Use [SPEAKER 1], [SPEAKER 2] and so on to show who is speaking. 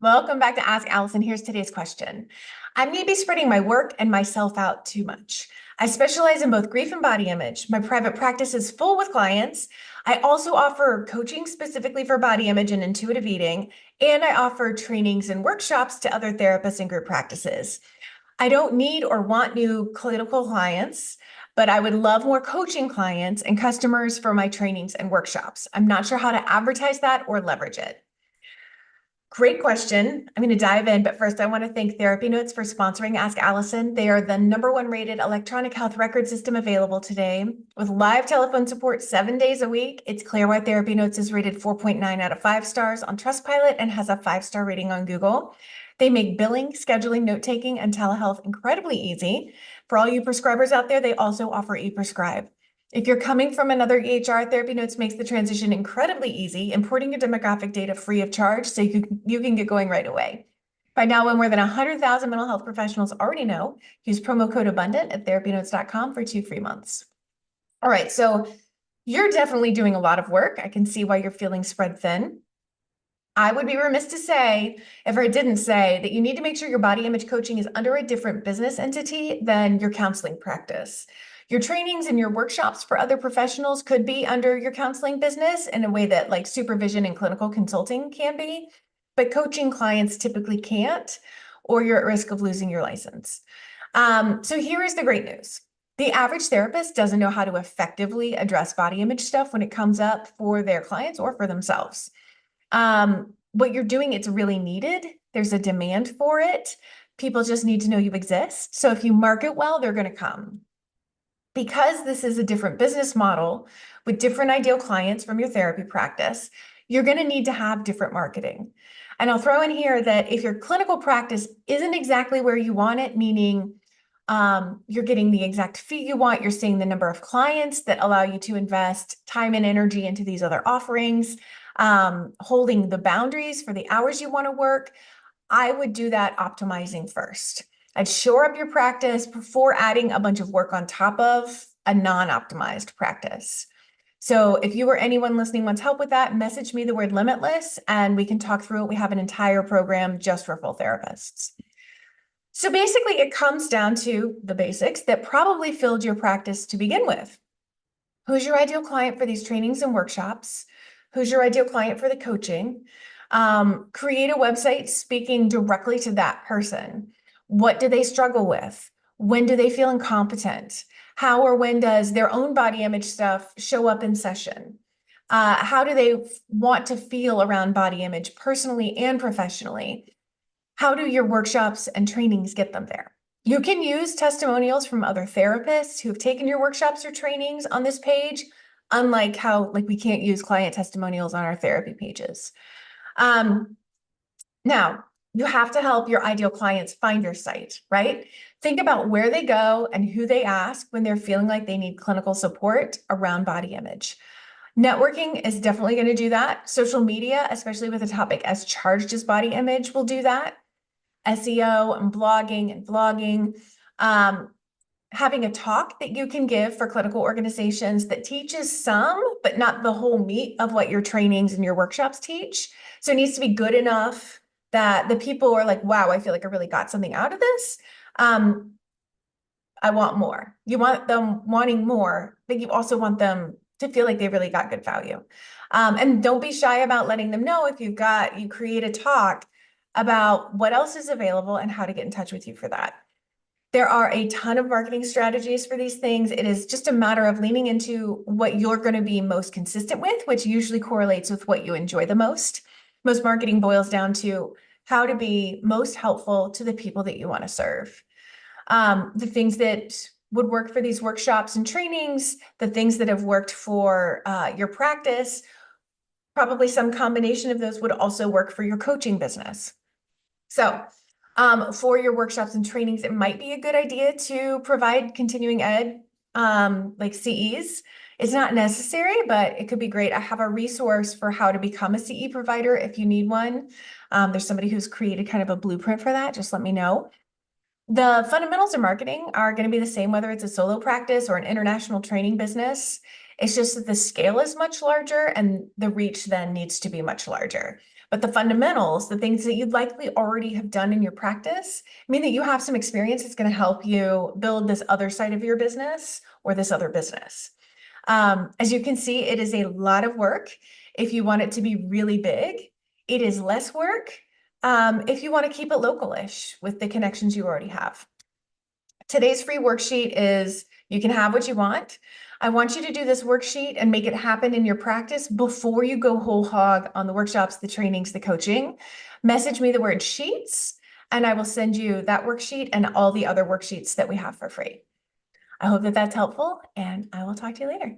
[SPEAKER 1] Welcome back to Ask Allison. Here's today's question. I may be spreading my work and myself out too much. I specialize in both grief and body image. My private practice is full with clients. I also offer coaching specifically for body image and intuitive eating, and I offer trainings and workshops to other therapists and group practices. I don't need or want new clinical clients, but I would love more coaching clients and customers for my trainings and workshops. I'm not sure how to advertise that or leverage it. Great question. I'm going to dive in, but first I want to thank Therapy Notes for sponsoring Ask Allison. They are the #1 rated electronic health record system available today. With live telephone support 7 days a week, it's clear why Therapy Notes is rated 4.9 out of 5 stars on Trustpilot and has a 5-star rating on Google. They make billing, scheduling, note-taking, and telehealth incredibly easy. For all you prescribers out there, they also offer e-prescribe. If you're coming from another EHR, Therapy Notes makes the transition incredibly easy, importing your demographic data free of charge so you can get going right away. By now, more than 100,000 mental health professionals already know, use promo code ABUNDANT at therapynotes.com for 2 free months. All right, so you're definitely doing a lot of work. I can see why you're feeling spread thin. I would be remiss to say, if I didn't say, that you need to make sure your body image coaching is under a different business entity than your counseling practice. Your trainings and your workshops for other professionals could be under your counseling business in a way that like supervision and clinical consulting can be, but coaching clients typically can't, or you're at risk of losing your license. So here is the great news. The average therapist doesn't know how to effectively address body image stuff when it comes up for their clients or for themselves. What you're doing, it's really needed. There's a demand for it. People just need to know you exist. So if you market well, they're going to come. Because this is a different business model with different ideal clients from your therapy practice, you're going to need to have different marketing. And I'll throw in here that if your clinical practice isn't exactly where you want it, meaning you're getting the exact fee you want, you're seeing the number of clients that allow you to invest time and energy into these other offerings, holding the boundaries for the hours you want to work, I would do that optimizing first. I'd shore up your practice before adding a bunch of work on top of a non-optimized practice. So if you or anyone listening wants help with that, message me the word limitless and we can talk through it. We have an entire program just for full therapists. So basically it comes down to the basics that probably filled your practice to begin with. Who's your ideal client for these trainings and workshops? Who's your ideal client for the coaching? Create a website speaking directly to that person. What do they struggle with? When do they feel incompetent? How or when does their own body image stuff show up in session? How do they want to feel around body image personally and professionally? How do your workshops and trainings get them there? You can use testimonials from other therapists who have taken your workshops or trainings on this page, unlike how we can't use client testimonials on our therapy pages. Now, you have to help your ideal clients find your site, right? Think about where they go and who they ask when they're feeling like they need clinical support around body image. Networking is definitely going to do that. Social media, especially with a topic as charged as body image, will do that. SEO and blogging and vlogging. Having a talk that you can give for clinical organizations that teaches some, but not the whole meat of what your trainings and your workshops teach. So it needs to be good enough that the people are like, wow, I feel like I really got something out of this. I want more. You want them wanting more, but you also want them to feel like they really got good value. And don't be shy about letting them know if you create a talk about what else is available and how to get in touch with you for that. There are a ton of marketing strategies for these things. It is just a matter of leaning into what you're going to be most consistent with, which usually correlates with what you enjoy the most. Most marketing boils down to how to be most helpful to the people that you want to serve. The things that would work for these workshops and trainings, the things that have worked for your practice, probably some combination of those would also work for your coaching business. So for your workshops and trainings, it might be a good idea to provide continuing ed, like CEs. It's not necessary, but it could be great. I have a resource for how to become a CE provider if you need one. There's somebody who's created kind of a blueprint for that. Just let me know. The fundamentals of marketing are going to be the same, whether it's a solo practice or an international training business. It's just that the scale is much larger and the reach then needs to be much larger. But the fundamentals, the things that you likely already have done in your practice, mean that you have some experience that's going to help you build this other side of your business or this other business. As you can see, it is a lot of work if you want it to be really big. It is less work if you want to keep it local-ish with the connections you already have. Today's free worksheet is you can have what you want. I want you to do this worksheet and make it happen in your practice before you go whole hog on the workshops, the trainings, the coaching. Message me the word sheets, and I will send you that worksheet and all the other worksheets that we have for free. I hope that that's helpful, and I will talk to you later.